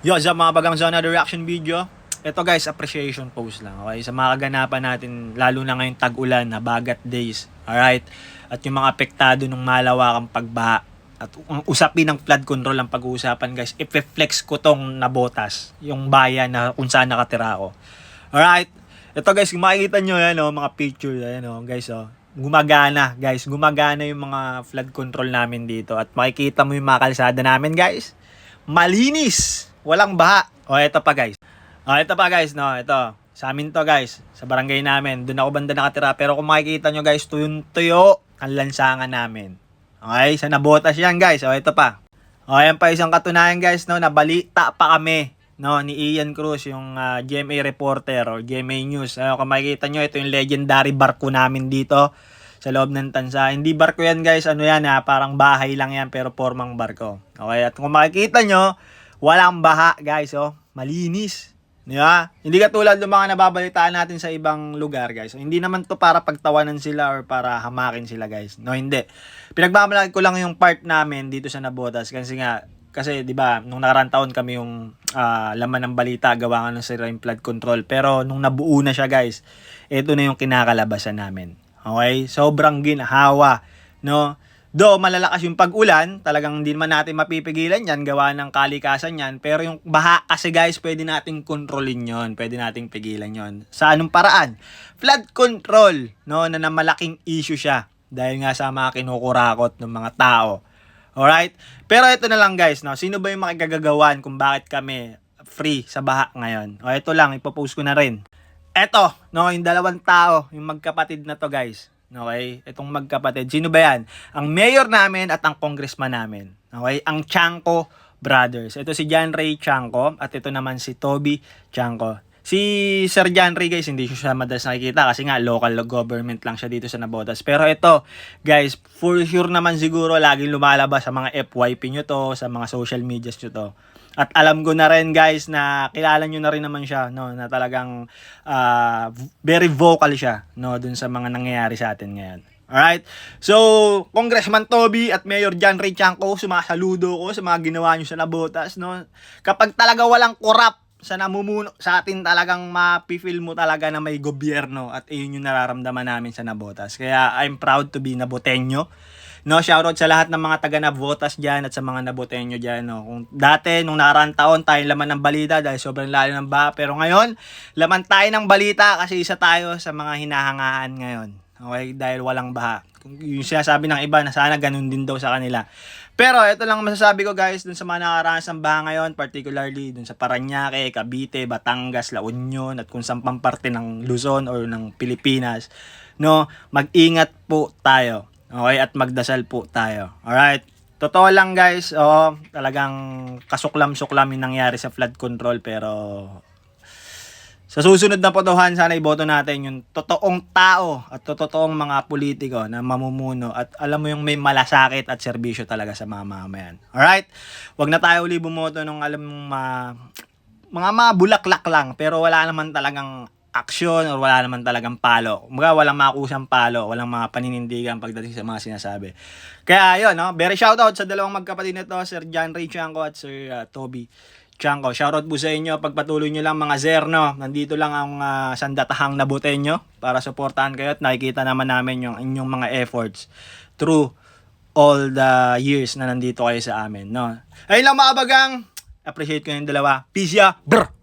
Yo, sa mga bagang sa another reaction video. Ito guys, appreciation post lang. Okay? Sa mga kaganapan natin, lalo na ngayong tag-ulan na bagat days. Alright? At yung mga apektado ng malawakang pagbaha. At ang usapin ng flood control ang pag-uusapan guys. I-flex ko tong nabotas. Yung bayan na kung saan nakatira ako. Alright? Ito guys, kung makikita nyo yan, mga picture. Yan, guys, gumagana guys. Gumagana yung mga flood control namin dito. At makikita mo yung mga kalsada namin guys. Malinis. Walang baha. Ito pa guys. Ito pa guys, no. Ito. Sa amin to guys. Sa barangay namin. Doon ako banda nakatira. Pero kung makikita nyo guys, tuyong-tuyo ang lansangan namin. Okay? Sa nabotas yan guys. Ito pa. Yan pa isang katunayan guys, no. Nabalita pa kami, no, ni Ian Cruz, yung GMA reporter or GMA News. Kung makikita nyo, ito yung legendary barko namin dito sa loob ng tansa. Hindi barko yan guys, ano yan parang bahay lang yan pero formang barko. Okay, at kung makikita nyo, walang baha guys, malinis. Diba? Hindi katulad ng mga nababalitaan natin sa ibang lugar guys. So, hindi naman to para pagtawanan sila or para hamakin sila guys. No, hindi. Pinagmamalaki ko lang yung part namin dito sa Nabotas kasi 'di ba nung nakaraan taon kami yung laman ng balita gawa nga ng sira yung flood control, pero nung nabuo na siya guys, ito na yung kinakalabasan namin. Okay? Sobrang ginhawa, no? Do malalakas yung pag-ulan, talagang hindi naman natin mapipigilan yan, gawa ng kalikasan yan. Pero yung baha kasi guys, pwede nating kontrolin yon, pwede nating pigilan yon. Sa anong paraan? Flood control, no, na malaking issue siya dahil nga sa mga kinukurakot ng mga tao. Alright? Pero ito na lang guys, no, sino ba yung makikagagawan kung bakit kami free sa baha ngayon? Ito lang, ipopost ko na rin. Ito, no, yung dalawang tao, yung magkapatid na to guys. Okay? Itong magkapatid. Sino ba yan? Ang mayor namin at ang congressman namin. Okay? Ang Chanco brothers. Ito si John Ray Chanco at ito naman si Toby Chanco. Si Sir John Ray guys, hindi siya madalas nakikita kasi nga local government lang siya dito sa Nabotas. Pero ito, guys, for sure naman siguro laging lumalabas sa mga FYP nyo to, sa mga social medias nyo to. At alam ko na rin guys na kilala nyo na rin naman siya, no, na talagang very vocal siya, no, dun sa mga nangyayari sa atin ngayon. Alright? So, Congressman Toby at Mayor John Ray Chanco, sumasaludo ko sa mga ginawa nyo sa Nabotas, no. Kapag talaga walang korap sa namumuno sa atin, talagang mapifeel mo talaga na may gobyerno, at iyon yung nararamdaman namin sa Nabotas. Kaya I'm proud to be Naboteño. No, shoutout sa lahat ng mga taga Navotas diyan at sa mga Naboteño diyan, no. Kung dati nung nakaraan taon tayo laman ng balita dahil sobrang lalim ng baha, pero ngayon laman tayo ng balita kasi isa tayo sa mga hinahangaan ngayon. Okay, dahil walang baha. Yung sinasabi ng iba na sana ganun din daw sa kanila. Pero ito lang masasabi ko guys dun sa mga nakaranas ng baha ngayon, particularly dun sa Parañaque, Cavite, Batangas, La Union at kung saan pang parte ng Luzon or ng Pilipinas, no, mag-ingat po tayo. Okay, at magdasal po tayo. Alright? Totoo lang guys, talagang kasuklam-suklam yung nangyari sa flood control, pero sa susunod na potohan, sana iboto natin yung totoong tao at totoong mga politiko na mamumuno at alam mo yung may malasakit at serbisyo talaga sa mga mamamayan. Alright? Huwag na tayo uli bumoto nung alam mong mga bulaklak lang pero wala naman talagang aksyon or wala naman talagang palo. Mga walang makusang palo, walang mga paninindigan pagdating sa mga sinasabi. Kaya yun, no? Very shoutout sa dalawang magkapatid nito, Sir John Ray Chanco at Sir Toby Chanco. Shoutout po sa inyo. Pagpatuloy nyo lang mga Zerno. Nandito lang ang sandatahang Naboteño para suportahan kayo at nakikita naman namin yung inyong mga efforts through all the years na nandito kayo sa amin, no? Ayun lang mga bagang. Appreciate ko yung dalawa. Peace ya, brr!